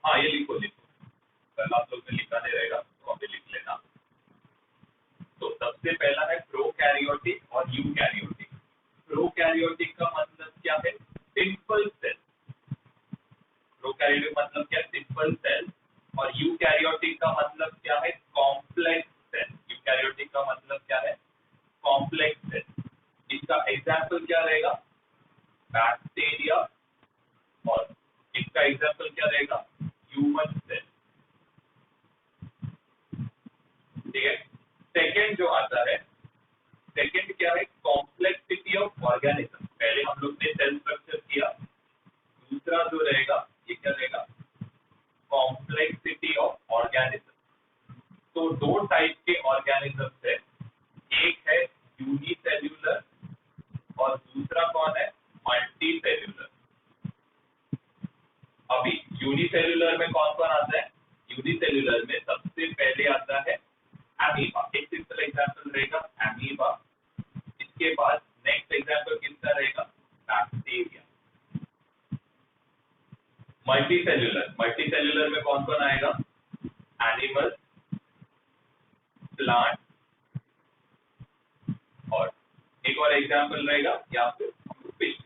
हाँ ये लिखो लिखो, कल आप लोग ने लिखा नहीं रहेगा तो अभी लिख लेना। तो सबसे पहला है प्रोकैरियोटिक और यूकैरियोटिक। प्रोकैरियोटिक का मतलब क्या है? Simple cell. प्रोकैरियोटिक मतलब क्या? Simple cell. और यूकैरियोटिक का मतलब क्या है? Complex cell. यूकैरियोटिक का मतलब क्या है? Complex cell. इसका एग्जाम्पल क्या रहेगा? बैक्टीरिया। और इसका एग्जाम्पल क्या रहेगा? Human cell. ठीक है। सेकेंड जो आता है, सेकेंड क्या है? Complexity of organism. पहले हम लोग ने सेल स्ट्रक्चर किया, दूसरा जो रहेगा ये क्या रहेगा? Complexity of organism. तो दो टाइप के ऑर्गेनिज्म है, एक है यूनिसेल्यूलर और दूसरा कौन है? Multi cellular. अभी यूनिसेल्यूलर में कौन कौन आता है? यूनिसेल्यूलर में सबसे पहले आता है अमीबा। एक सिंपल एग्जांपल रहेगा अमीबा। इसके बाद नेक्स्ट एग्जांपल किसका रहेगा? बैक्टीरिया। मल्टी सेल्यूलर में कौन कौन आएगा? एनिमल, प्लांट, और एक और एग्जांपल रहेगा या फिर फिश।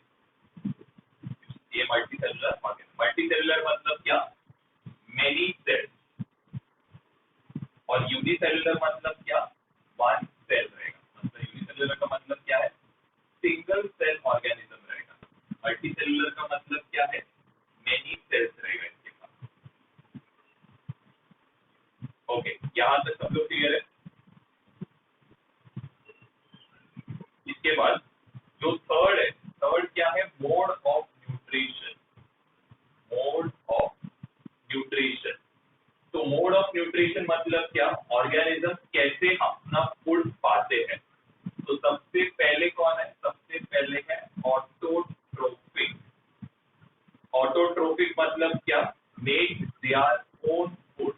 ये multi cellular organism. Multi cellular मतलब क्या? Many sales. और यूनिसेल्यूलर मतलब क्या? वन सेल रहेगा। मतलब यूनिसेल्यूलर का मतलब क्या है? सिंगल सेल ऑर्गेनिज्म रहेगा। मल्टी सेल्यूलर का मतलब क्या है? मेनी सेल्स रहेगा इसके पास। ओके, यहाँ तक सब लोग क्लियर है? इसके बाद जो थर्ड है, थर्ड क्या है? Mode of nutrition. Mode of nutrition. तो मोड ऑफ न्यूट्रिशन मतलब क्या? ऑर्गेनिज्म कैसे अपना फूड पाते हैं। तो सबसे पहले कौन है? सबसे पहले है ऑटोट्रोफिक। ऑटोट्रोफिक मतलब क्या? Make their own food.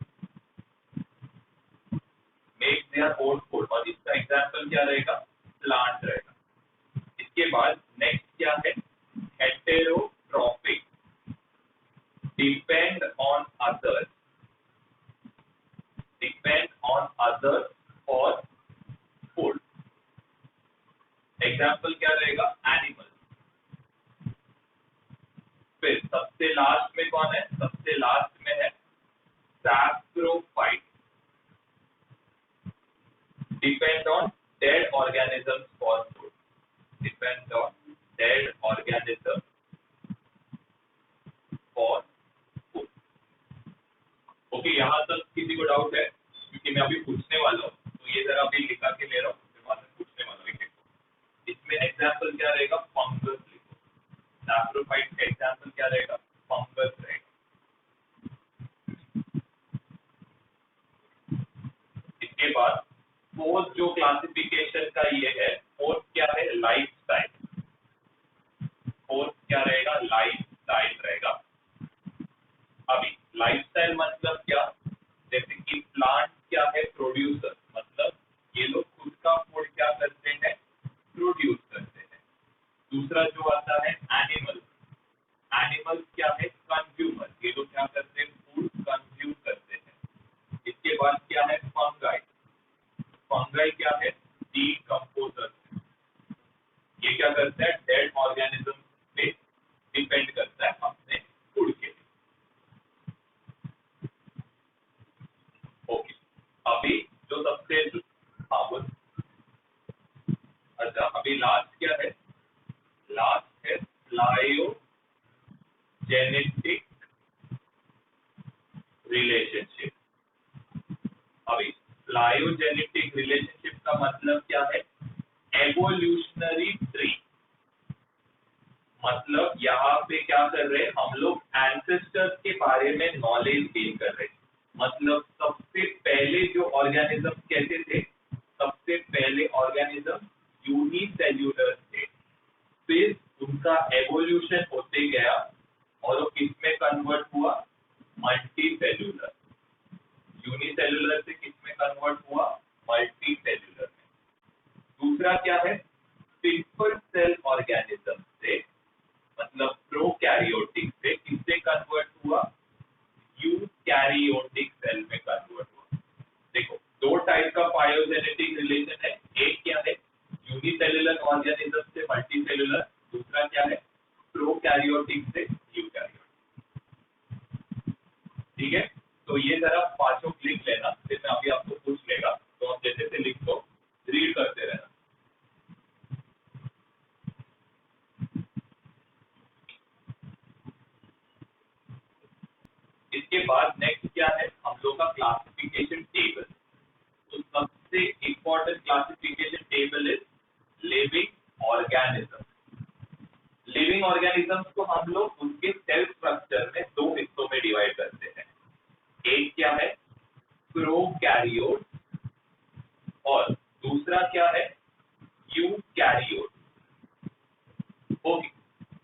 Make their own food. और इसका एग्जांपल क्या रहेगा? प्लांट रहेगा। इसके बाद नेक्स्ट क्या है? Heterotrophic. Depend on others. Depend on others for food. Example क्या रहेगा? एनिमल। फिर सबसे लास्ट में कौन है? सबसे लास्ट में है saprophyte. Depend on dead organisms for food. Depend on dead organism for food. Okay, यहाँ तक किसी को डाउट है? क्योंकि मैं अभी पूछने वाला हूँ, तो ये जरा अभी लिखा के ले रहा हूँ, फिर बाद में पूछने वाला हूँ। इसमें एग्जाम्पल क्या रहेगा? फंगस लिखो। सैप्रोफाइट का एग्जाम्पल क्या रहेगा? फंगस रहेगा। इसके बाद फोर्थ जो क्लासिफिकेशन का ये है, फोर्थ क्या है? Life style. फोर्थ क्या रहेगा? लाइफ स्टाइल रहेगा। अभी लाइफ स्टाइल मतलब क्या? जैसे कि प्लांट क्या है? प्रोड्यूसर। मतलब ये लोग खुद का फूड क्या करते हैं? प्रोड्यूस करते हैं। दूसरा जो आता है एनिमल। एनिमल क्या है? कंज्यूमर। ये लोग क्या करते हैं? फूड कंज्यूम करते हैं। इसके बाद क्या है? फंगाई। फंगाई क्या है? डीकंपोजर। ये क्या करता है? डेड ऑर्गेनिज्म पे डिपेंड करता है अपने फूड के लिए। ओके, अभी जो सबसे, हाँ बोल। अच्छा, अभी लास्ट क्या है? लास्ट है प्लायोजेनेटिक रिलेशनशिप। अभी प्लायोजेनेटिक रिलेशनशिप का मतलब क्या है? Evolutionary tree. मतलब यहाँ पे क्या कर रहे हैं हम लोग? एंसेस्टर्स के बारे में नॉलेज गेन कर रहे हैं। मतलब सबसे पहले जो ऑर्गेनिज्म कैसे थे? सबसे पहले ऑर्गेनिज्म यूनिसेल्यूलर थे। फिर उनका एवोल्यूशन होते गया और वो किसमें कन्वर्ट हुआ? Multi cellular. यूनिसेल्यूलर से किसमें कन्वर्ट हुआ? मल्टी सेल्यूलर में। दूसरा क्या है? सिंपल सेल ऑर्गेनिज्म से, मतलब प्रोकैरियोटिक से किससे कन्वर्ट हुआ? दूसरा क्या है प्रोकैरियोटिक से यूकैरियोटिक। ठीक है, तो ये जरा पांचों लिख लेना, फिर मैं अभी आपको पूछ लेगा तो आप जैसे से लिखो, रीड करते रहना। इसके बाद नेक्स्ट क्या है हम लोग का क्लासिफिकेशन टेबल। तो सबसे important classification table is living organism. Living organisms को हम लोग उनके सेल स्ट्रक्चर में दो हिस्सों में डिवाइड करते हैं। एक क्या है प्रोकैरियोट और दूसरा क्या है यूकैरियोट। ओके,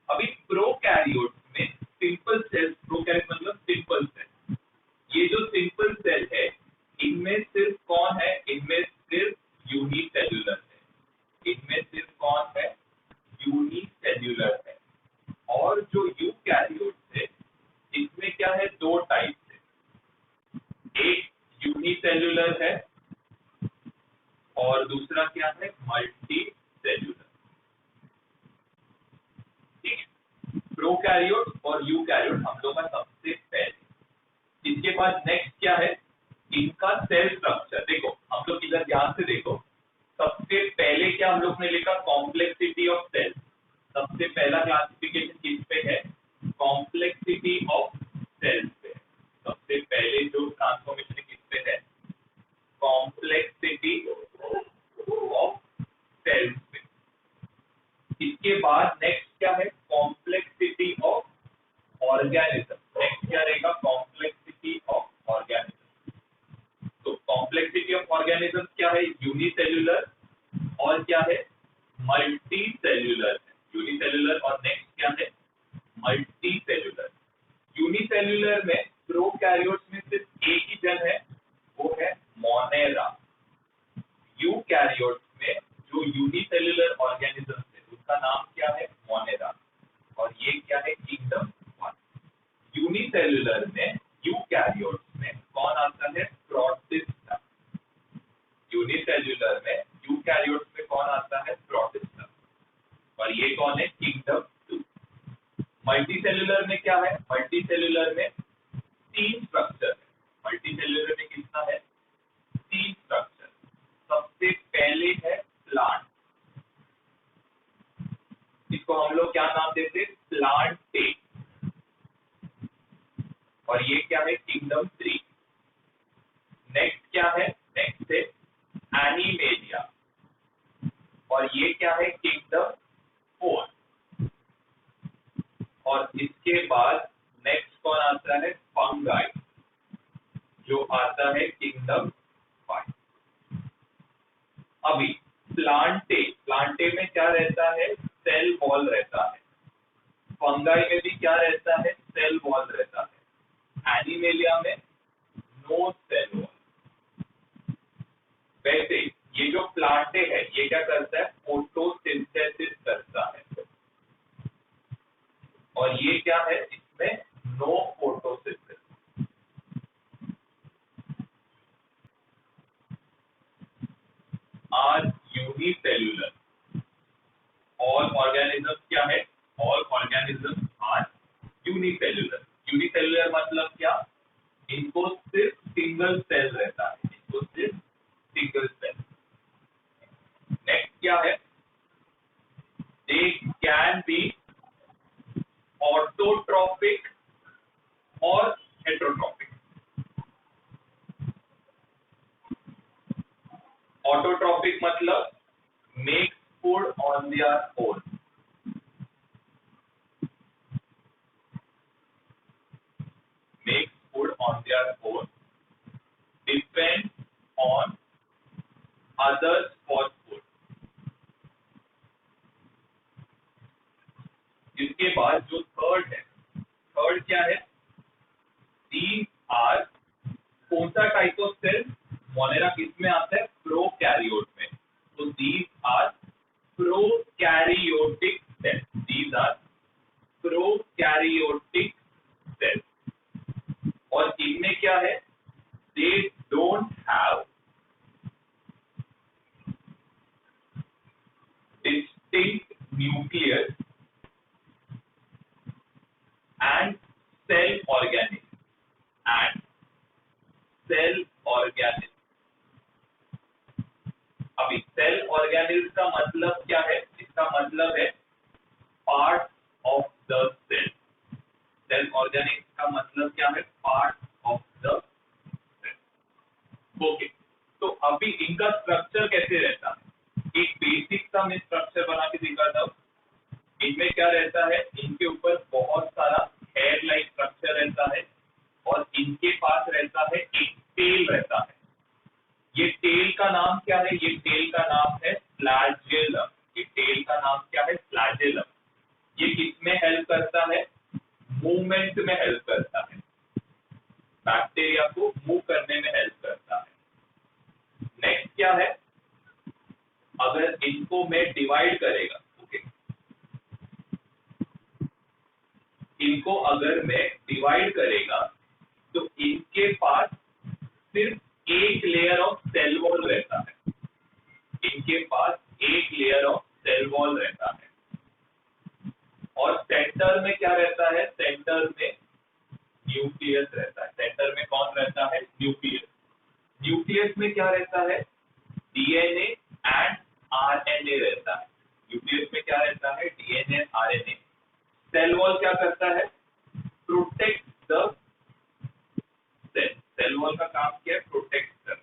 अभी प्रोकैरियोट में सिंपल सेल, प्रोकैरियोट मतलब सिंपल सेल, ये जो सिंपल सेल है इनमें सिर्फ कौन है, इनमें सिर्फ यूनिसेल्यूलर है। इनमें सिर्फ कौन है यूनिसेल्यूलर है। और जो यूकैरियोट है इसमें क्या है दो टाइप है, एक यूनिसेल्यूलर है और दूसरा क्या है मल्टी सेल्यूलर। ठीक है, प्रोकैरियोट और यूकैरियोट हम लोग का सबसे पहले। इसके बाद नेक्स्ट क्या है इनका सेल स्ट्रक्चर। देखो हम लोग इधर ध्यान से देखो, सबसे पहले क्या हम लोग ने लिखा कॉम्प्लेक्सिटी ऑफ सेल। सबसे पहला क्लासिफिकेशन किस पे है कॉम्प्लेक्सिटी ऑफ सेल्स पे। सबसे पहले जो ट्रांसफॉर्मेशन किस पे है कॉम्प्लेक्सिटी ऑफ सेल्स पे। इसके बाद नेक्स्ट क्या है कॉम्प्लेक्सिटी ऑफ ऑर्गेनिज्म। नेक्स्ट क्या रहेगा कॉम्प्लेक्सिटी ऑफ ऑर्गेनिज्म। तो कॉम्प्लेक्सिटी ऑफ ऑर्गेनिज्म क्या है यूनिसेल्यूलर और क्या है मल्टी सेल्यूलर है। यूनिसेल्यूलर और नेक्स्ट क्या है मल्टी सेल्यूलर। यूनिसेल्यूलर में प्रोकैरियोट्स में सिर्फ एक ही जन है वो है मोनेरा। यूकैरियोट्स में जो यूनिसेल्यूलर ऑर्गेनिज्म है उसका नाम क्या है मोनेरा और ये क्या है किंगडम 1। यूनिसेल्यूलर में यूकैरियोट्स में कौन आता है प्रोटिस्टा। यूनिसेल्यूलर में यूकैरियोट्स में कौन आता है प्रोटिस्टा और ये कौन है किंगडम 2। मल्टीसेल्यूलर में क्या है मल्टीसेल्यूलर में तीन स्ट्रक्चर है। मल्टीसेल्यूलर में कितना है तीन स्ट्रक्चर। सबसे पहले है प्लांट, इसको हम लोग क्या नाम देते हैं प्लांटे और ये क्या है किंगडम 3। नेक्स्ट क्या है नेक्स्ट है एनिमेलिया और ये क्या है किंगडम 4। और इसके बाद नेक्स्ट कौन आता है फंगाई जो आता है किंगडम 5। अभी प्लांटे, प्लांटे में क्या रहता है सेल वॉल रहता है। फंगाई में भी क्या रहता है सेल वॉल रहता है। एनिमेलिया में नो सेल वॉल। वैसे ये जो प्लांटे है ये क्या करता है फोटोसिंथेसिस करता है और ये क्या है इसमें no photosynthesis. Are unicellular. All organism क्या है all organism are unicellular. Unicellular मतलब क्या इनको सिर्फ सिंगल सेल रहता है, इनको सिर्फ सिंगल सेल। नेक्स्ट क्या है दे कैन बी ऑटोट्रॉपिक और हेटरोट्रॉपिक। ऑटोट्रॉपिक मतलब make food on their own. Make food on their own depend on others for food. इसके बाद जो थर्ड है थर्ड क्या है दीज आर कौन सा टाइप ऑफ सेल मोनेरा किस में आता है प्रोकैरियोट में। तो these are prokaryotic cell. These are prokaryotic cell और इनमें क्या है they don't have distinct nucleus the cell. Cell organic का मतलब क्या है? Part of the cell. Okay, तो अभी इनका स्ट्रक्चर कैसे रहता है? एक बेसिक सा मैं स्ट्रक्चर बना के दिखाता हूँ। इनमें क्या रहता है? इनके ऊपर बहुत सारा हेयर लाइक स्ट्रक्चर रहता है और इनके पास रहता है एक टेल रहता है। ये टेल का नाम क्या है? ये टेल का नाम है फ्लैजेलम। ये टेल का नाम क्या है? फ्लैजेलम। ये किसमें हेल्प करता है? मूवमेंट में हेल्प करता है, बैक्टीरिया को मूव करने में हेल्प करता है। नेक्स्ट क्या है? अगर इनको मैं डिवाइड करेगा, ओके, इनको अगर मैं डिवाइड करेगा तो इनके पास सिर्फ एक लेयर ऑफ सेल वॉल रहता है। इनके पास एक लेयर ऑफ सेल वॉल रहता है और सेंटर में क्या रहता है? सेंटर में न्यूक्लियस रहता है। सेंटर में कौन रहता है? न्यूक्लियस। न्यूक्लियस में क्या रहता है? डीएनए एंड आरएनए रहता है। न्यूक्लियस में क्या रहता है? DNA RNA. सेल वॉल क्या करता है? Protect the cell. Cell wall का काम क्या है? प्रोटेक्ट कर।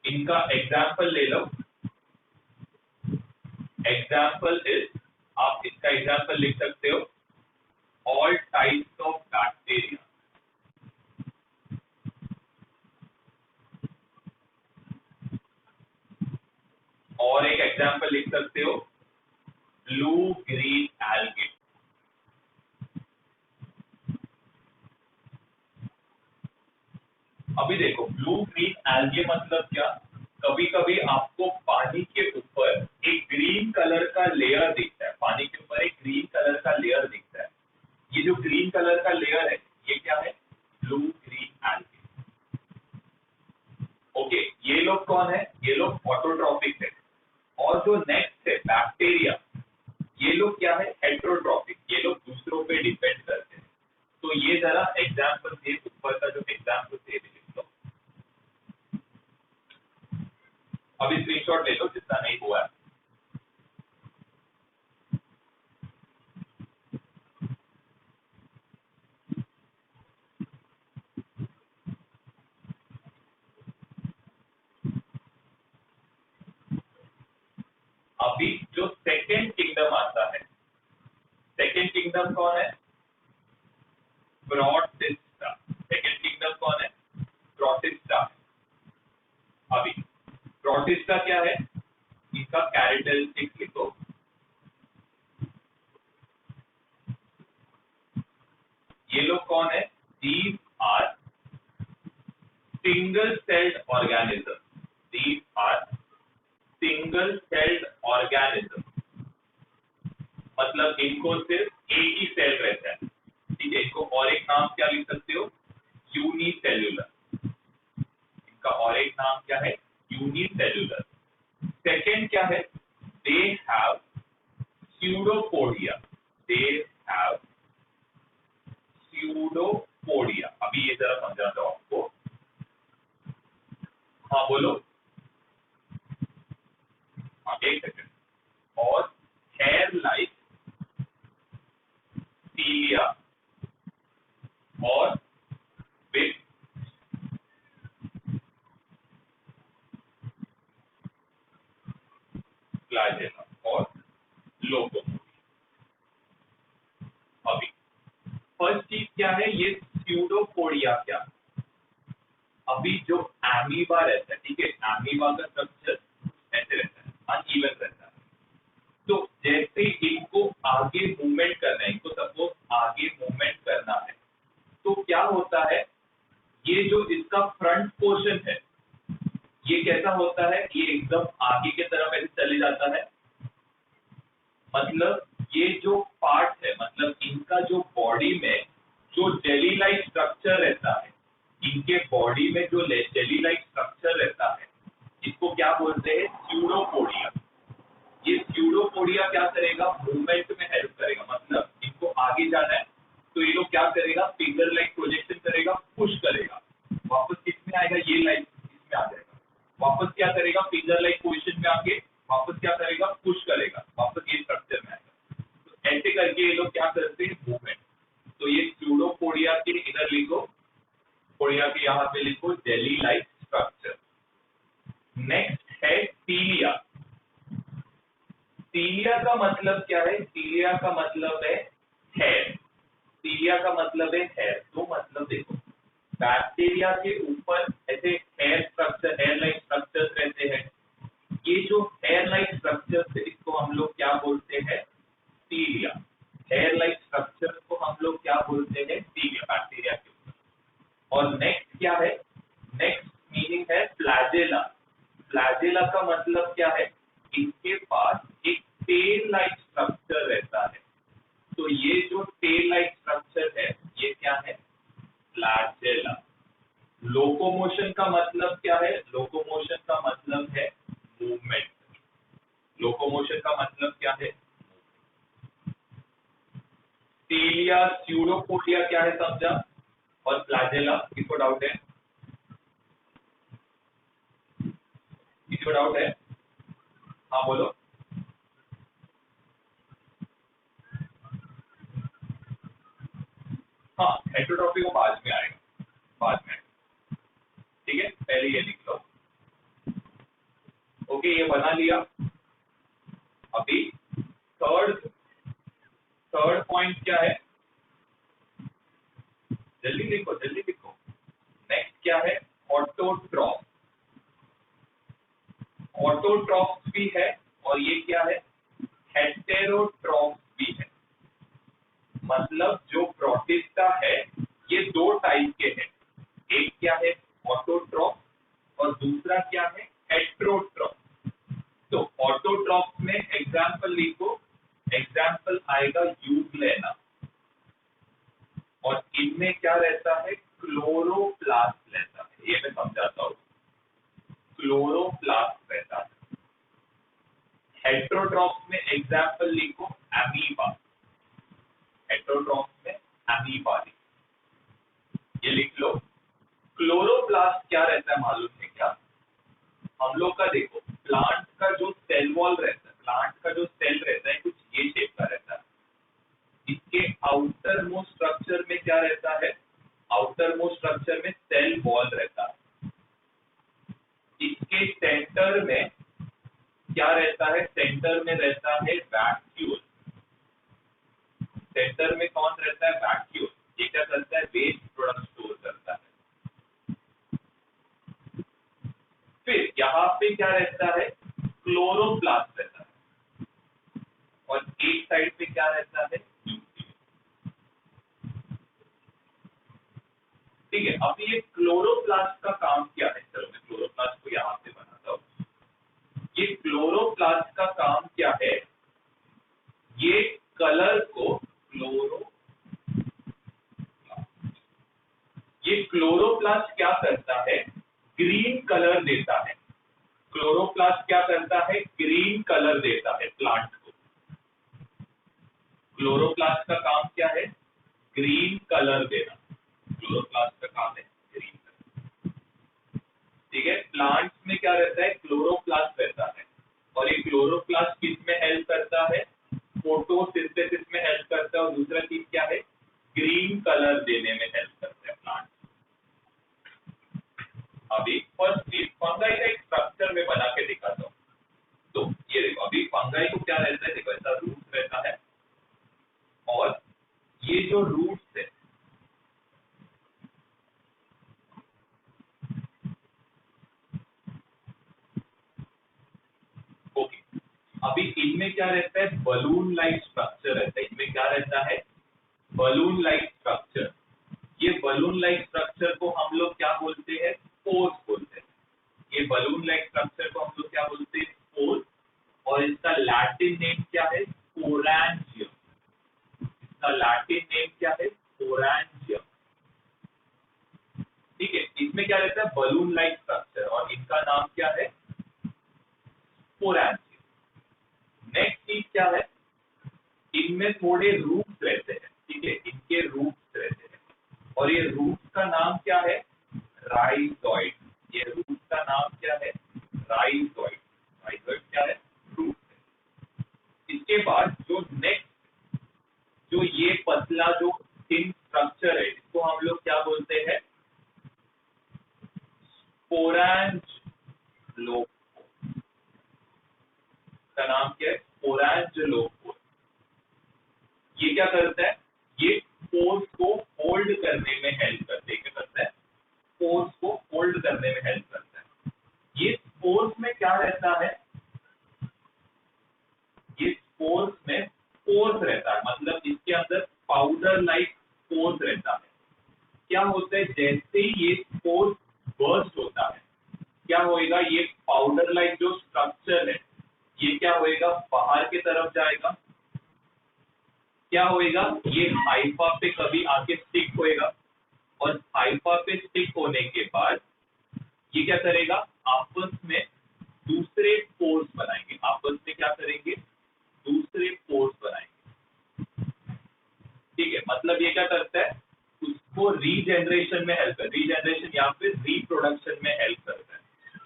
इनका एग्जाम्पल ले लो। एग्जाम्पल इज, आप इसका एग्जाम्पल लिख सकते हो, ऑल टाइप्स ऑफ बैक्टीरिया। और एक एग्जाम्पल लिख सकते हो, ब्लू ग्रीन एल्गे। अभी देखो, ब्लू ग्रीन एल्गे मतलब क्या? कभी कभी आपको पानी के ऊपर एक ग्रीन कलर का लेयर दिखता है। पानी के ऊपर एक ग्रीन कलर का लेयर दिखता है। ये जो ग्रीन कलर का लेयर है, ये क्या है? Blue green algae. ओके, ये लोग कौन है? ये लोग ऑटोट्रॉपिक है। और जो नेक्स्ट है बैक्टीरिया, ये लोग क्या है? हेट्रोट्रॉपिक। ये लोग दूसरों पे डिपेंड करते हैं। तो ये जरा एग्जाम्पल दे, ऊपर का जो एग्जाम्पल दे लिख लो। अभी स्क्रीनशॉट ले लो जितना नहीं हुआ है। अभी जो सेकेंड किंगडम आता है, सेकेंड किंगडम कौन है? प्रोटिस्टा। सेकेंड किंगडम कौन है? प्रोटिस्टा। अभी प्रोटिस्टा क्या है? इसका कैरेक्टरिस्टिक लिखो। ये लोग कौन है? These are single celled organism. These are single celled organism. मतलब इनको सिर्फ एक ही सेल रहता है। ठीक है, इनको और एक नाम क्या लिख सकते हो? यूनिसेल्युलर। इनका और एक नाम क्या है? यूनिसेल्युलर। सेकेंड क्या है? They have pseudopodia. They have pseudopodia. अभी ये जरा समझाता हूं आपको। हाँ बोलो। हाँ, एक सेकंड। और हेयर लाइक सीलिया और विथ फ्लैजेला और लोकोमोटिव। अभी फर्स्ट चीज क्या है? ये स्यूडोपोडिया क्या? अभी जो एमीबा रहता है, ठीक है, एमीबा का स्ट्रक्चर ऐसे रहता है, अनइवन रहता है। तो जैसे इनको आगे मूवमेंट करना है, इनको सपोज आगे मूवमेंट करना है, तो क्या होता है? ये जो इसका फ्रंट पोर्शन है, ये कैसा होता है? ये एकदम आगे की तरफ ऐसे चले जाता है। मतलब ये जो पार्ट है, मतलब इनका जो बॉडी में जो जेली लाइक स्ट्रक्चर रहता है, इनके बॉडी में जो जेली लाइक स्ट्रक्चर रहता है, इसको क्या बोलते हैं? स्यूडोपोडिया। ये स्यूडोपोडिया क्या करेगा? मूवमेंट में हेल्प करेगा। मतलब इनको आगे जाना है तो ये लोग क्या करेगा? फिंगर लाइक प्रोजेक्शन करेगा, पुश करेगा, वापस किसमें आएगा? ये लाइक इसमें आ जाएगा। वापस क्या करेगा? फिंगर लाइक पोजिशन में आके वापस क्या करेगा? पुश करेगा, वापस ये स्ट्रक्चर में आएगा। तो ऐसे करके करके ये लोग क्या करते हैं, मूवमेंट। तो ये स्यूडोपोडिया के इधर लिखो, पोडिया के यहाँ पे लिखो जेली लाइक स्ट्रक्चर। नेक्स्ट है सीलिया। सीलिया का मतलब क्या है, सीलिया का मतलब है हेयर। सीलिया का मतलब है हेयर। तो मतलब देखो, बैक्टीरिया के ऊपर ऐसे hair structure, hair like structures रहते हैं। ये जो हेयर लाइक स्ट्रक्चर्स है इसको हम लोग क्या बोलते हैं, सीलिया। हेयर लाइक स्ट्रक्चर्स को हम लोग क्या बोलते हैं, सीलिया, बैक्टीरिया के ऊपर। और नेक्स्ट क्या है, नेक्स्ट मीनिंग है फ्लैजेला। फ्लैजेला का मतलब क्या है, इनके पास एक टेल लाइक स्ट्रक्चर रहता है। तो ये जो टेल लाइक स्ट्रक्चर है ये क्या है, फ्लैजेला। लोकोमोशन का मतलब क्या है, लोकोमोशन का मतलब है मूवमेंट। लोकोमोशन का मतलब क्या है, सीलिया, स्यूडोपोडिया क्या है समझा, और फ्लैजेला किसको डाउट है, किसको डाउट है, हाँ बोलो। हाँ, हेटेरोट्रॉफी को बाद में आएगा, बाद में, ठीक है, पहले ये लिख लो। ओके, ये बना लिया। अभी थर्ड थर्ड पॉइंट क्या है, जल्दी लिखो, जल्दी लिखो। नेक्स्ट क्या है, ऑटोट्रॉफ। ऑटोट्रॉफ भी है और ये क्या है, हेटेरोट्रॉफ भी है। मतलब जो प्रोटिस्टा है ये दो टाइप के हैं, एक क्या है ऑटोट्रॉफ और दूसरा क्या है हेटेरोट्रॉफ। तो ऑटोट्रॉफ में एग्जाम्पल लिखो, एग्जाम्पल आएगा यूग्लेना। और इनमें क्या रहता है, क्लोरोप्लास्ट रहता है। ये मैं समझाता हूँ, क्लोरोप्लास्ट रहता है। हेटेरोट्रॉफ में एग्जाम्पल लिखो अमीबा। हेटेरोट्रॉफ में अमीबा ये लिख लो। क्लोरोप्लास्ट क्या रहता है मालूम है क्या, हम लोग का देखो प्लांट का जो सेल वॉल रहता है, प्लांट का जो सेल रहता है कुछ ये शेप का रहता है। इसके आउटर मोस्ट स्ट्रक्चर में क्या रहता है, आउटर मोस्ट स्ट्रक्चर में सेल वॉल रहता है। इसके सेंटर में क्या रहता है, सेंटर में रहता है वैक्यूल। सेंटर में कौन रहता है, वैक्यूल। ये क्या करता है, वेस्ट प्रोडक्ट स्टोर करता है। फिर यहाँ पे क्या रहता है, क्लोरोप्लास्ट रहता है और एक साइड पे क्या रहता है, ठीक है। अब ये क्लोरोप्लास्ट का काम क्या है, चलो मैं क्लोरोप्लास्ट को यहाँ से बनाता हूँ। ये क्लोरोप्लास्ट का काम क्या है, ये कलर को ये क्लोरोप्लास्ट क्या करता है, ग्रीन कलर देता है। क्लोरोप्लास्ट क्या करता है, ग्रीन कलर देता है प्लांट को। क्लोरोप्लास्ट का काम क्या है, ग्रीन कलर देना। क्लोरोप्लास्ट का काम है ग्रीन कलर, ठीक है। प्लांट्स में क्या रहता है, क्लोरोप्लास्ट रहता है। और ये क्लोरोप्लास्ट किस में हेल्प करता है, फोटोसिंथेसिस में हेल्प करता है। और दूसरा चीज क्या है, ग्रीन कलर देने में हेल्प करता है प्लांट। अभी फर्स्ट चीज फंगाई का एक स्ट्रक्चर में बना के दिखाता हूँ। तो ये देखो, अभी फंगाई को क्या रहता है, देखो ऐसा रूट रहता है और ये जो रूट्स है, ओके, अभी इनमें क्या रहता है, बलून लाइक स्ट्रक्चर रहता है। इनमें क्या रहता है, बलून लाइक स्ट्रक्चर। ये बलून लाइक स्ट्रक्चर को हम लोग क्या बोलते हैं, स्पोर्स बोलते हैं। ये बलून लाइक स्ट्रक्चर को हम लोग क्या बोलते हैं, स्पोर्स। और इसका लैटिन नेम क्या है, स्पोरेंजियम। इसका लैटिन नेम क्या है, स्पोरेंजियम, ठीक है। इसमें क्या रहता है, बलून लाइक स्ट्रक्चर और इनका नाम क्या है, स्पोरेंजियम। नेक्स्ट चीज क्या है, इनमें थोड़े रूट्स रहते हैं, ठीक है, इनके रूट्स रहते हैं और ये रूट्स का नाम क्या है, राइजोइड। ये रूट्स का नाम क्या है, राइजोइड। राइजोइड क्या है, रूट है। इसके बाद जो नेक्स्ट ये पतला जो थिन स्ट्रक्चर है इसको हम लोग क्या बोलते हैं, स्पोरेंजोलोफोर का नाम क्या है, स्पोरेंजोलोफोर। ये क्या करता है, ये पोर्स को होल्ड करने में हेल्प करते हैं, क्या करता है, पोर्स को होल्ड करने में हेल्प करता है। ये पोर्स में क्या रहता है, ये पोर्स में पोर्स रहता है, मतलब इसके अंदर पाउडर लाइक पोर्स रहता है। क्या होता है, जैसे ही ये पोर्स बर्स्ट होता है क्या होएगा, ये पाउडर लाइक जो स्ट्रक्चर है ये क्या होएगा, बाहर की तरफ जाएगा। क्या होएगा, ये हाइफा पे कभी आके स्टिक होएगा और हाइफा पे स्टिक होने के बाद ये क्या करेगा, आपस में दूसरे पोर्स बनाएंगे, आपस में क्या करेंगे, दूसरे पोर्स बनाएंगे। ठीक है, मतलब ये क्या करता है, उसको रीजनरेशन में हेल्प करता है, रीजनरेशन या फिर रिप्रोडक्शन में हेल्प करता है।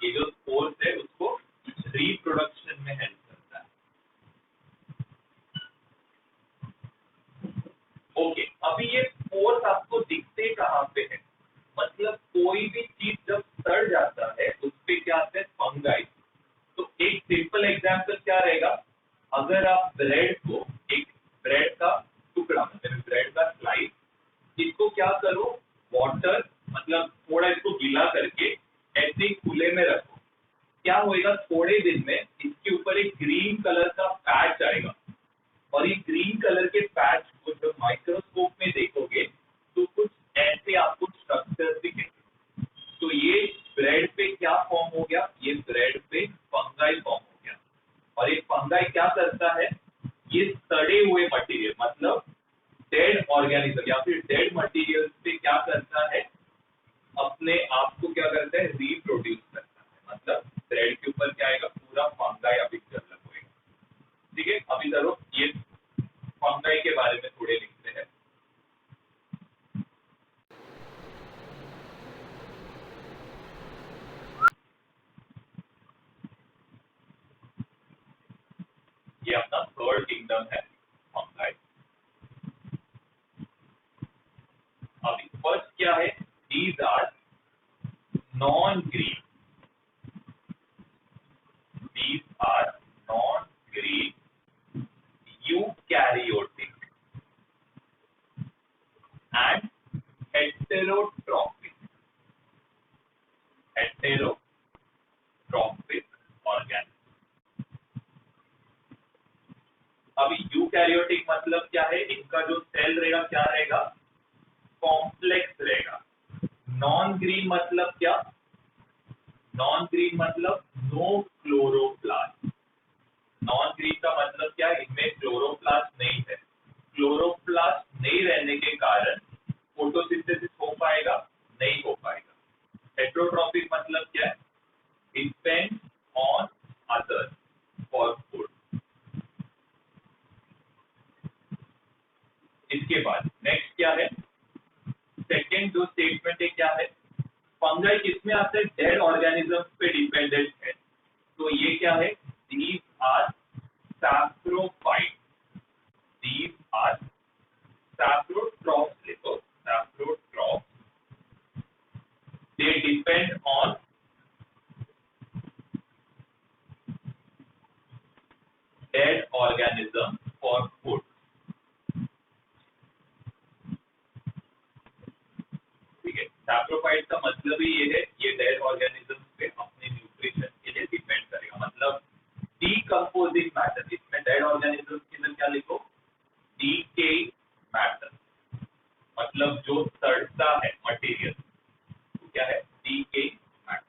ये जो पोर्स है उसको रिप्रोडक्शन में हेल्प करता है। ओके, अभी ये पोर्स आपको दिखते कहाँ पे है, मतलब कोई भी चीज जब सड़ जाता है उस पे क्या आता है, फंगाई। तो एक सिंपल एग्जांपल क्या रहेगा, अगर आप ब्रेड को, एक ब्रेड का टुकड़ा मतलब ब्रेड का स्लाइस, इसको क्या करो, वाटर मतलब थोड़ा इसको गीला करके ऐसे ही खुले में रखो, क्या होएगा, थोड़े दिन में इसके ऊपर एक ग्रीन कलर का पैच आएगा और ये ग्रीन कलर के पैच को जब माइक्रोस्कोप में देखोगे तो कुछ ऐसे आपको स्ट्रक्चर दिखेंगे। तो ये ब्रेड पे क्या फॉर्म हो गया, ये ब्रेड पे फंगाई फॉर्म हो गया। और ये फंगाई क्या करता है, ये सड़े हुए मटेरियल मतलब डेड ऑर्गेनिज्म या फिर डेड मटेरियल पे क्या करता है, अपने आप को क्या करता है, रिप्रोड्यूस करता है। मतलब ब्रेड के ऊपर क्या आएगा, पूरा फंगाई अभी डेवलप होएगा। ठीक है, अभी चलो ये फंगाई के बारे में थोड़े लिखते हैं। ये अपना थर्ड किंगडम है फंगाई। अभी फर्स्ट क्या है, these are non green, these are non-green eukaryotic and heterotrophic organisms। अभी यूकैरियोटिक मतलब क्या है, इनका जो सेल रहेगा क्या रहेगा, कॉम्प्लेक्स रहेगा। नॉन ग्रीन मतलब क्या, नॉन ग्रीन मतलब नो क्लोरोप्लास्ट। नॉन ग्रीन का मतलब क्या है, इनमें क्लोरोप्लास्ट नहीं है। क्लोरोप्लास्ट नहीं रहने के कारण फोटोसिंथेसिस हो पाएगा, नहीं हो पाएगा। हेट्रोट्रॉपिक मतलब क्या है, depend on other for food. इसके बाद नेक्स्ट क्या है, सेकेंड जो स्टेटमेंट है क्या है, फंगाई किसमें आता है, डेड ऑर्गेनिजम्स पे डिपेंडेंट है। तो ये क्या है, these are saprophyte, these are saprotrophs लिखो, saprotrophs, they depend on dead organism for food। ठीक है, सैप्रोफाइट का मतलब ही ये है, ये डेड ऑर्गेनिज्म पे अपने न्यूट्रिशन के लिए डिपेंड करेगा। मतलब डीकंपोजिंग मैटर, इसमें डेड ऑर्गेनिज्म के अंदर क्या लिखो, डीकेइंग मैटर, मतलब जो सड़ता है मटेरियल, तो क्या है, डीकेइंग मैटर।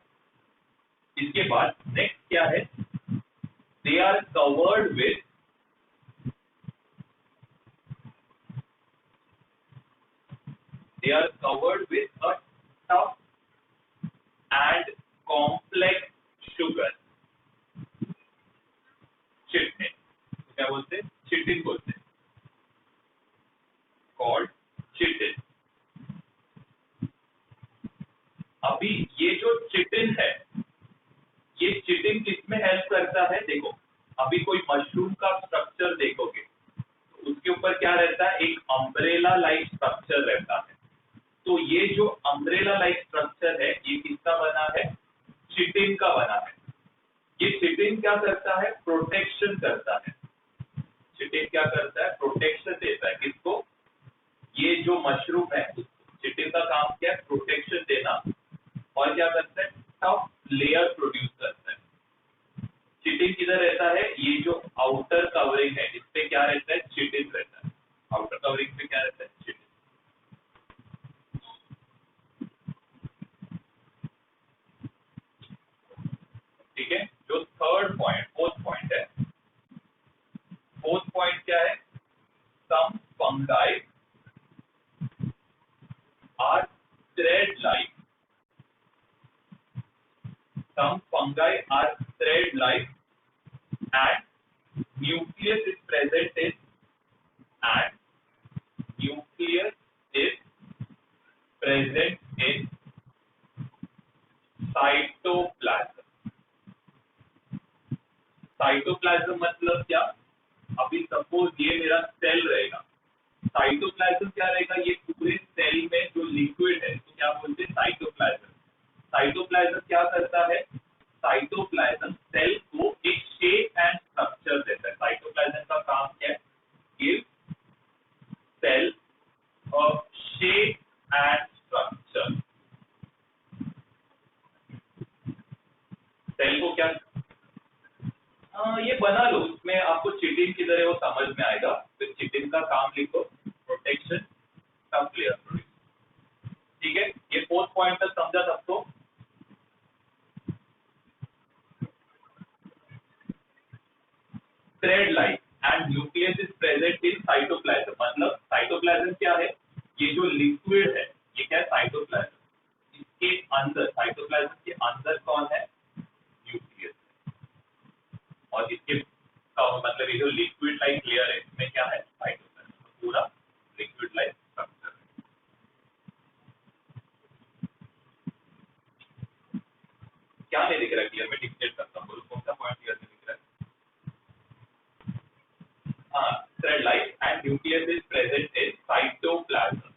इसके बाद नेक्स्ट क्या है, they are covered with a tough and complex sugar, chitin. क्या बोलते हैं, चिटिन बोलते हैं, कॉल्ड चिटिन। अभी ये जो चिटिन है, ये चिटिन किसमें हेल्प करता है, देखो अभी कोई मशरूम का स्ट्रक्चर देखोगे तो उसके ऊपर क्या रहता है, एक अम्ब्रेला लाइक स्ट्रक्चर रहता है। तो ये जो अम्ब्रेला लाइक स्ट्रक्चर है ये किसका बना है, चिटिन का बना है। ये चिटिन क्या करता है, प्रोटेक्शन करता है। चिटिन क्या करता है, प्रोटेक्शन देता है किसको, ये जो मशरूम है चिटिन का काम क्या है, प्रोटेक्शन देना। और क्या करता है, टफ लेयर प्रोड्यूस करता है। चिटिन किधर रहता है, ये जो आउटर कवरिंग है इस पे क्या रहता है, चिटिन रहता है। आउटर कवरिंग पे क्या रहता है, चिटिन। ठीक है, जो थर्ड पॉइंट, फोर्थ पॉइंट है, फोर्थ पॉइंट क्या है, some fungi are thread like, some fungi are thread like and nucleus is present in and nucleus is present in cytoplasm। Cytoplasm मतलब क्या, अभी सपोज ये मेरा सेल रहेगा, साइटोप्लाज्म क्या रहेगा, ये पूरे सेल में जो लिक्विड है तो क्या बोलते हैं, साइटोप्लाज्म। साइटोप्लाज्म क्या करता है, साइटोप्लाज्म सेल को एक शेप एंड स्ट्रक्चर देता है। साइटोप्लाज्म का काम क्या है, give cell a shape and structure. Cell को क्या, ये बना लो, उसमें आपको चिटिन किधर है वो समझ में आएगा। तो चिटिन का काम लिखो, प्रोटेक्शन, टफ लेयर प्रोड्यूस। ठीक है, ये फोर्थ पॉइंट तक समझा सबको। Thread like and nucleus is present in cytoplasm, मतलब साइटोप्लाज्म क्या है, ये जो लिक्विड है ये क्या है, साइटोप्लाज्म। इसके अंदर, साइटोप्लाज्म के अंदर कौन है, न्यूक्लियस। और इसके मतलब ये जो लिक्विड लाइक लेयर है इसमें क्या है, साइटोप्लाज्म, पूरा लिक्विड लाइक स्ट्रक्चर है। क्या नहीं दिख रहा क्लियर में, डिक्टेट करता हूँ, बोलो कौन सा पॉइंट क्लियर नहीं दिख रहा है। हाँ, thread like and nucleus is present in cytoplasm,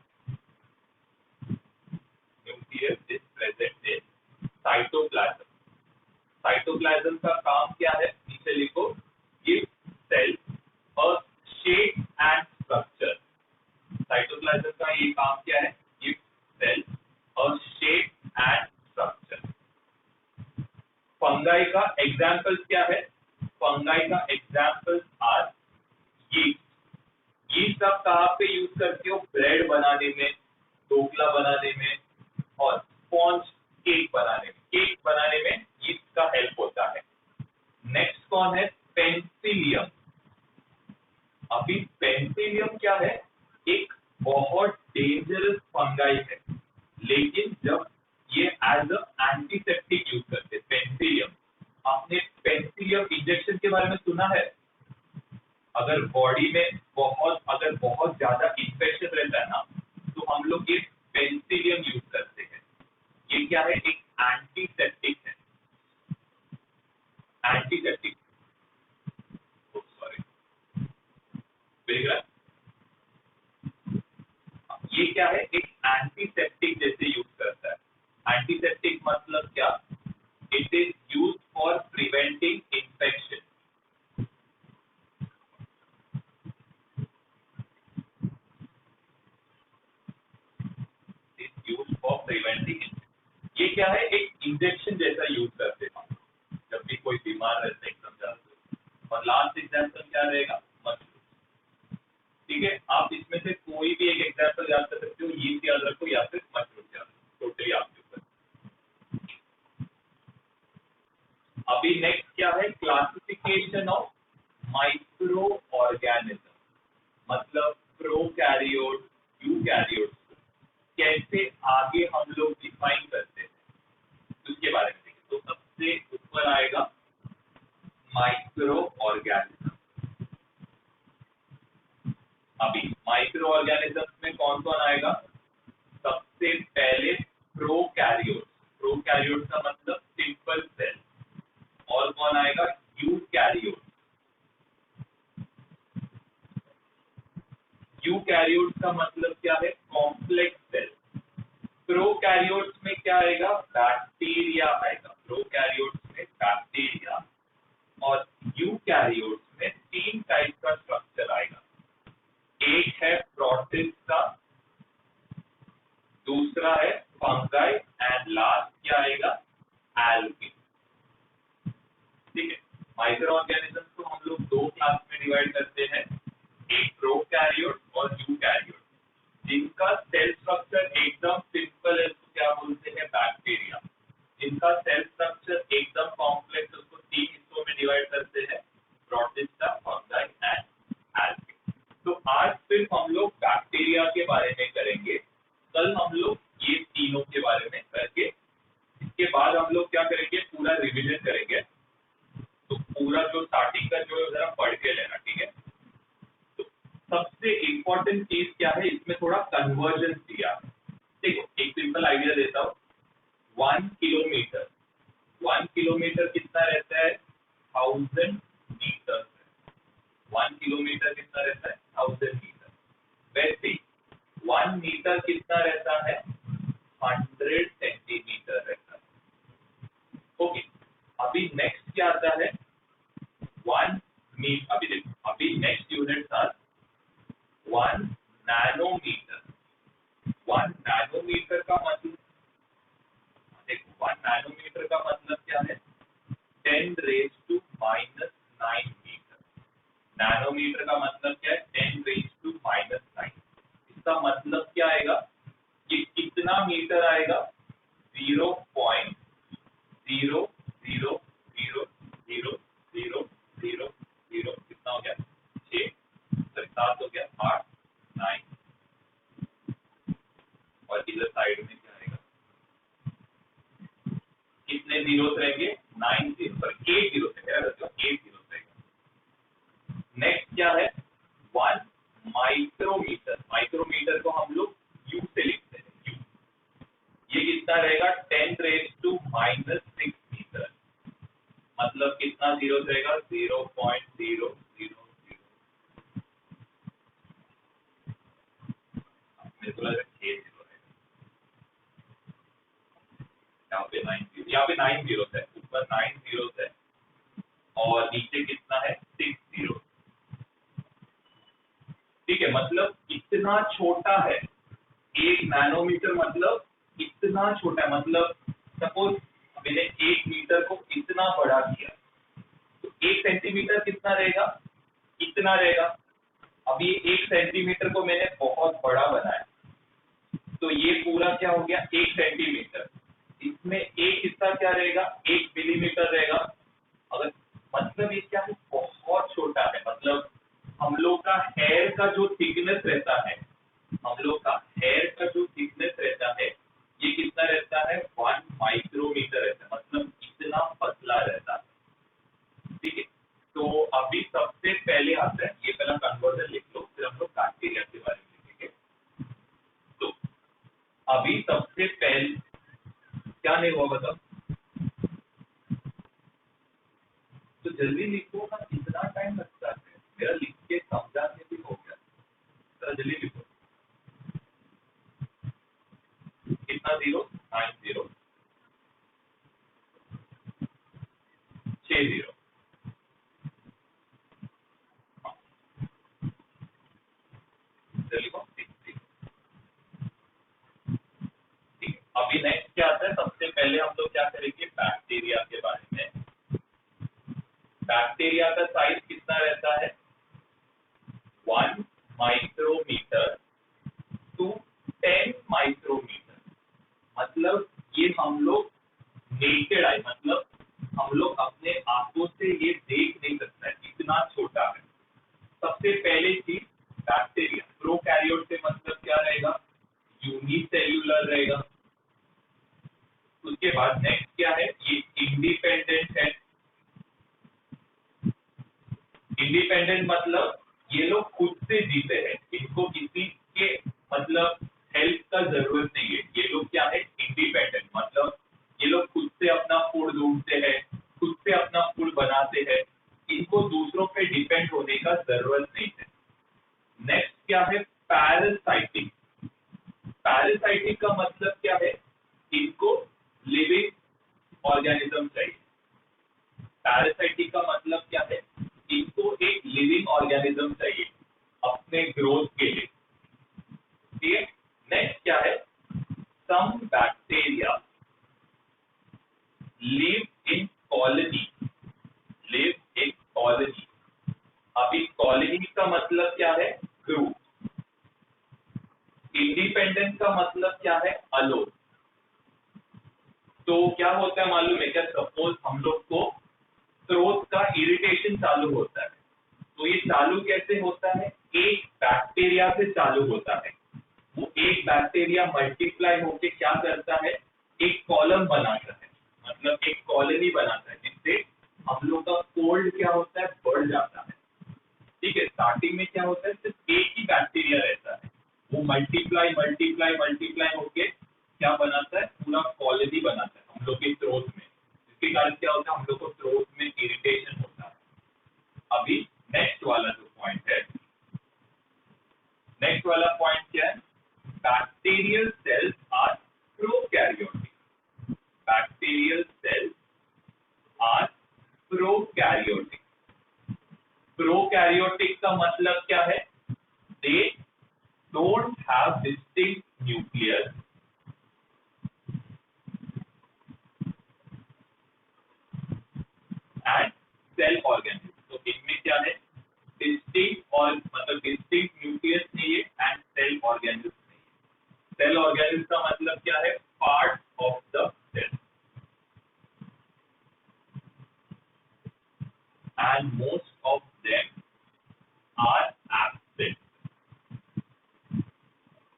nucleus is present in cytoplasm. Cytoplasm का काम क्या है, नीचे लिखो, give cell a shape and structure. Cytoplasm का ये काम क्या है, give cell a shape and structure. Fungi का एग्जांपल्स क्या है, फंगाई का एग्जांपल्स आर यीस्ट। यीस्ट आप कहाँ पे यूज करते हो, ब्रेड बनाने में, ढोकला बनाने में और स्पॉन्ज केक बनाने में। केक बनाने में यीस्ट का हेल्प होता है। नेक्स्ट कौन है, पेंसिलियम। अभी पेंसिलियम क्या है, एक बहुत डेंजरस फंगाई है, लेकिन जब ये एज अ एंटीसेप्टिक यूज करते हैं पेंसिलियम। आपने पेंसिलियम इंजेक्शन के बारे में सुना है, अगर बॉडी में अगर बहुत ज्यादा इंफेक्शन रहता है ना तो हम लोग ये पेंसिलियम यूज करते हैं। ये क्या है, एक एंटीसेप्टिक है, एंटीसेप्टिक, सॉरी, देख रहा है? ये क्या है, एक एंटीसेप्टिक जैसे यूज करता है। एंटीसेप्टिक मतलब क्या, it is use for preventing infection. Is use for preventing. ये क्या है, एक इंजेक्शन जैसा यूज करते हैं जब भी कोई बीमार रहता है एकदम ज्यादा। और लास्ट एग्जाम्पल क्या रहेगा, मशरूम। ठीक है, आप इसमें से कोई भी एक एग्जाम्पल याद कर सकते हो, यीस्ट याद रखो या फिर मशरूम याद रखो, टोटली आपके ऊपर। अभी नेक्स्ट क्या है, क्लासिफिकेशन ऑफ माइक्रो ऑर्गेनिज्म, मतलब प्रोकैरियोट, यूकैरियोट कैसे आगे हम लोग डिफाइन करते हैं उसके बारे में देखिए। तो सबसे ऊपर आएगा माइक्रो ऑर्गेनिज्म। अभी माइक्रो ऑर्गेनिज्म में कौन कौन आएगा, सबसे पहले प्रोकैरियोट। प्रोकैरियोट का मतलब सिंपल सेल। और कौन आएगा, यूकैरियोट। यूकैरियोट्स का मतलब क्या है? Complex cell. प्रोकैरियोट्स में क्या आएगा? बैक्टीरिया आएगा। प्रोकैरियोट्स में बैक्टीरिया और यूकैरियोट्स में 3 टाइप का स्ट्रक्चर आएगा। एक है प्रोटिस्टा, दूसरा है फंगाई एंड लास्ट क्या आएगा? एल्गी। ठीक है, माइक्रो ऑर्गेनिजम्स को हम लोग 2 क्लास में डिवाइड करते हैं, एक प्रोकैरियोट और यूकैरियोट। जिनका सेल स्ट्रक्चर एकदम सिंपल है उसको क्या बोलते हैं? बैक्टीरिया। जिनका सेल स्ट्रक्चर एकदम कॉम्प्लेक्स उसको 3 हिस्सों में डिवाइड करते हैं, प्रोटिस्टा, फंगाई एंड एल्गी। तो आज सिर्फ हम लोग बैक्टीरिया के बारे में करेंगे, कल हम लोग ये तीनों के बारे में करके इसके बाद हम लोग क्या करेंगे? पूरा रिवीजन करेंगे। तो पूरा जो स्टार्टिंग का जो जरा पढ़ के लेना, ठीक है? तो सबसे इम्पोर्टेंट चीज क्या है इसमें? थोड़ा कन्वर्जन दिया। देखो एक सिंपल आइडिया देता हूँ। 1 किलोमीटर, 1 किलोमीटर कितना रहता है? 1000 मीटर। 1 किलोमीटर कितना रहता है? 1000 मीटर। वैसे 1 मीटर कितना रहता है? 100 सेंटीमीटर रहता है। ओके, अभी नेक्स्ट क्या आता है? 1 मीटर। अभी देखो, अभी नेक्स्ट यूनिट था 1 नैनोमीटर। 1 नैनोमीटर का मतलब, देखो 1 नैनोमीटर का मतलब क्या है? 10⁻⁹ मीटर। नैनोमीटर का मतलब क्या है? 10⁻⁹ इसका मतलब क्या आएगा? ये कितना मीटर आएगा? 0.0000000 कितना हो गया? 6, 7 हो गया, 8, 9 और इधर साइड में क्या आएगा? कितने जीरोस रहेंगे? 9 जीरो, पर 8 जीरो से क्या रहता है? 8 जीरो रहेगा। नेक्स्ट क्या है? 1 माइक्रोमीटर। माइक्रोमीटर को हम लोग यू से लिखते हैं, यू। ये कितना रहेगा? 10⁻⁻⁶ मीटर। मतलब कितना जीरो रहेगा? 0.000। मेरे को लग रहा है 6 जीरो रहेगा। यहाँ पे 9 जीरो, यहाँ पे 9 जीरो है, ऊपर 9 जीरो है और नीचे कितना है? 6 जीरो। ठीक है, मतलब इतना छोटा है। 1 नैनोमीटर मतलब इतना छोटा है। मतलब सपोज मैंने 1 मीटर को इतना बड़ा किया, तो 1 सेंटीमीटर कितना रहेगा? इतना रहेगा। अभी 1 सेंटीमीटर को मैंने बहुत बड़ा बनाया, तो ये पूरा क्या हो गया? 1 सेंटीमीटर। इसमें एक हिस्सा क्या रहेगा? 1 मिलीमीटर रहेगा। अगर मतलब ये क्या है? बहुत छोटा है। मतलब हम लोग का हेयर का जो थिकनेस रहता है, हम लोग का हेयर का जो थिकनेस रहता है, ये कितना रहता है? 1 माइक्रोमीटर रहता है। मतलब इतना पतला रहता है। ठीक है, तो अभी सबसे पहले आता है, ये पहला कन्वर्जन लिख लो, फिर हम लोग बैक्टीरिया के बारे में लिखेंगे। तो अभी सबसे पहले क्या नहीं हुआ बताओ? तो जल्दी लिखो ना, इतना टाइम लगता है? मेरा लिख के समझाने भी हो गया, जरा जल्दी लिखो। कितना जीरो? 9 zero, 6 zero. लिखो 6 जीरो। ठीक है, अभी नेक्स्ट क्या आता है? सबसे पहले हम लोग क्या करेंगे? बैक्टीरिया के बारे में। बैक्टीरिया का साइज कितना रहता है? 1 माइक्रोमीटर टू 10 माइक्रोमीटर। मतलब ये हम लोग नेकेड आई, मतलब हम लोग अपने आंखों से ये देख नहीं सकता है, इतना छोटा है। सबसे पहले चीज बैक्टीरिया। प्रोकैरियोट से मतलब क्या रहेगा? यूनिसेल्यूलर रहेगा। उसके बाद नेक्स्ट क्या है? ये इंडिपेंडेंट है। इंडिपेंडेंट मतलब ये लोग खुद से जीते हैं, इनको किसी के मतलब हेल्प का जरूरत नहीं है। ये लोग क्या है? इंडिपेंडेंट। मतलब ये लोग खुद से अपना फूड ढूंढते हैं, खुद से अपना फूड बनाते हैं, इनको दूसरों पे डिपेंड होने का जरूरत नहीं है। नेक्स्ट क्या है? पैरासाइटिक, पैरासाइटिक का मतलब क्या है, इनको लिविंग ऑर्गेनिज्म चाहिए। पैरासाइटिक का मतलब क्या है, इनको एक लिविंग ऑर्गेनिज्म चाहिए अपने ग्रोथ के लिए। ठीक है, नेक्स्ट क्या है, some bacteria live in colony, live in colony. अभी कॉलोनी का मतलब क्या है, ग्रुप। इंडिपेंडेंट का मतलब क्या है, अलोन। तो क्या होता है मालूम है क्या, सपोज हम लोग को थ्रोट का इरिटेशन चालू होता है, तो ये चालू कैसे होता है, एक बैक्टीरिया से चालू होता है। वो एक बैक्टीरिया मल्टीप्लाई होके क्या करता है, एक कॉलम बनाता है, मतलब एक कॉलोनी बनाता है, जिससे हम लोग का कोल्ड क्या होता है, बढ़ जाता है। ठीक है, स्टार्टिंग में क्या होता है, सिर्फ एक ही बैक्टीरिया रहता है, वो मल्टीप्लाई मल्टीप्लाई मल्टीप्लाई होके क्या बनाता है, पूरा कॉलोनी बनाता है हम लोग के थ्रोट में, जिसके कारण क्या होता है, हम लोग को थ्रोट में इरिटेशन होता है। अभी नेक्स्ट वाला जो पॉइंट है, नेक्स्ट वाला पॉइंट क्या है, bacterial cells are prokaryotic, bacterial cells are prokaryotic. Prokaryotic का मतलब क्या है, दे don't have distinct nucleus and cell organisms। तो इनमें क्या है, डिस्टिंक्ट और मतलब डिस्टिंक्ट न्यूक्लियस नहीं है एंड सेल ऑर्गेनिज्म नहीं है। सेल ऑर्गेनिज्म का मतलब क्या है, part of the cell, and most of them are absent.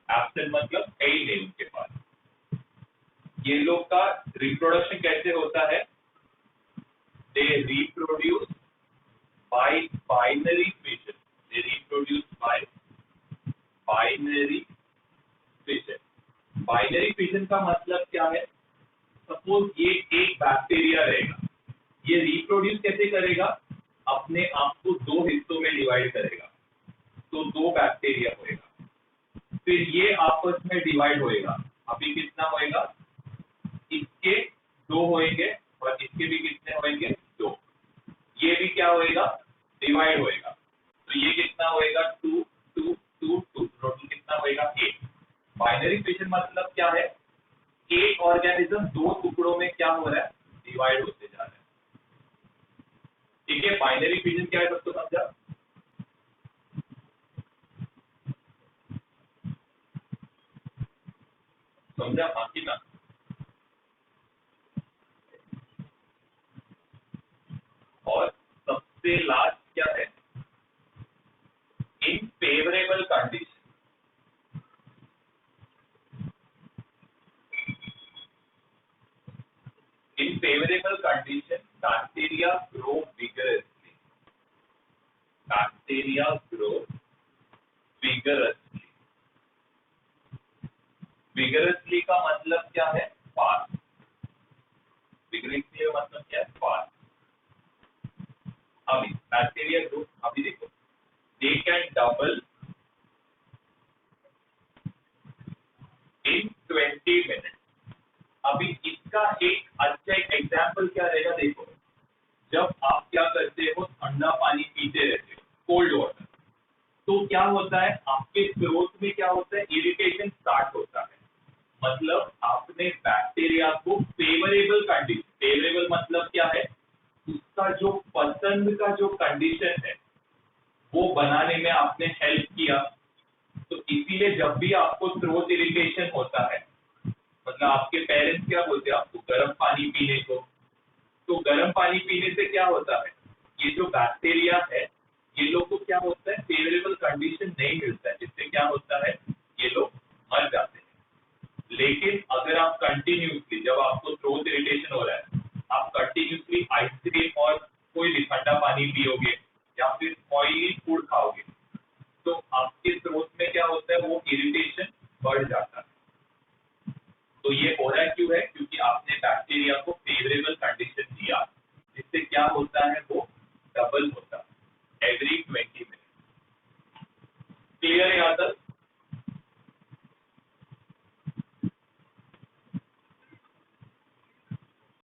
Absent मतलब है ही नहीं उनके पास। ये लोग का रिप्रोडक्शन कैसे होता है, they reproduce by binary fission, they reproduce by binary fission। binary fission का मतलब क्या है, सपोज ये एक बैक्टीरिया रहेगा, ये रिप्रोड्यूस कैसे करेगा, अपने आप को दो हिस्सों में डिवाइड करेगा, तो दो बैक्टीरिया होएगा, फिर ये आपस में डिवाइड होएगा। अभी कितना होएगा, इसके दो होएंगे और इसके भी कितने होएंगे, दो। ये भी क्या होएगा, डिवाइड होएगा, तो ये कितना होएगा, 2 2 2 2, टोटल कितना होएगा, 8। बाइनरी फिशन मतलब क्या है, एक ऑर्गेनिज्म दो टुकड़ों में क्या हो रहा है, डिवाइड होते जा रहा है। ठीक है, बाइनरी फिशन क्या है, सबको समझा। समझा बाकी ना। और सबसे लास्ट क्या है, इन favourable condition, in favorable condition bacteria grow vigorously, bacteria grow vigorously। vigorously का मतलब क्या है, फास्ट। vigorously का मतलब क्या है, फास्ट। अभी बैक्टीरिया ग्रो, अभी देखो, they can double in 20 minute. अभी इसका एक अच्छा एग्जाम्पल क्या रहेगा, देखो, जब आप क्या करते हो, ठंडा पानी पीते रहते हो, कोल्ड वाटर, तो क्या होता है, आपके थ्रोट में क्या होता है, इरिटेशन स्टार्ट होता है। मतलब आपने बैक्टीरिया को फेवरेबल कंडीशन, फेवरेबल मतलब क्या है, उसका जो पसंद का जो कंडीशन है वो बनाने में आपने हेल्प किया। तो इसीलिए जब भी आपको थ्रोट इरिटेशन होता है, मतलब आपके पेरेंट्स क्या बोलते हैं आपको, गर्म पानी पीने को, तो गर्म पानी पीने से क्या होता है, ये जो बैक्टीरिया है, ये लोग को क्या होता है, फेवरेबल कंडीशन नहीं मिलता है, जिससे क्या होता है, ये लोग मर जाते हैं। लेकिन अगर आप कंटिन्यूसली, जब आपको थ्रोट इरिटेशन हो रहा है, आप कंटिन्यूसली आइसक्रीम और कोई भी ठंडा पानी पियोगे या फिर ऑयली फूड खाओगे, तो आपके थ्रोट में क्या होता है, वो इरिटेशन बढ़ जाता है। तो ये हो रहा क्यों है, क्योंकि आपने बैक्टीरिया को फेवरेबल कंडीशन दिया, जिससे क्या होता है, वो डबल होता है एवरी 20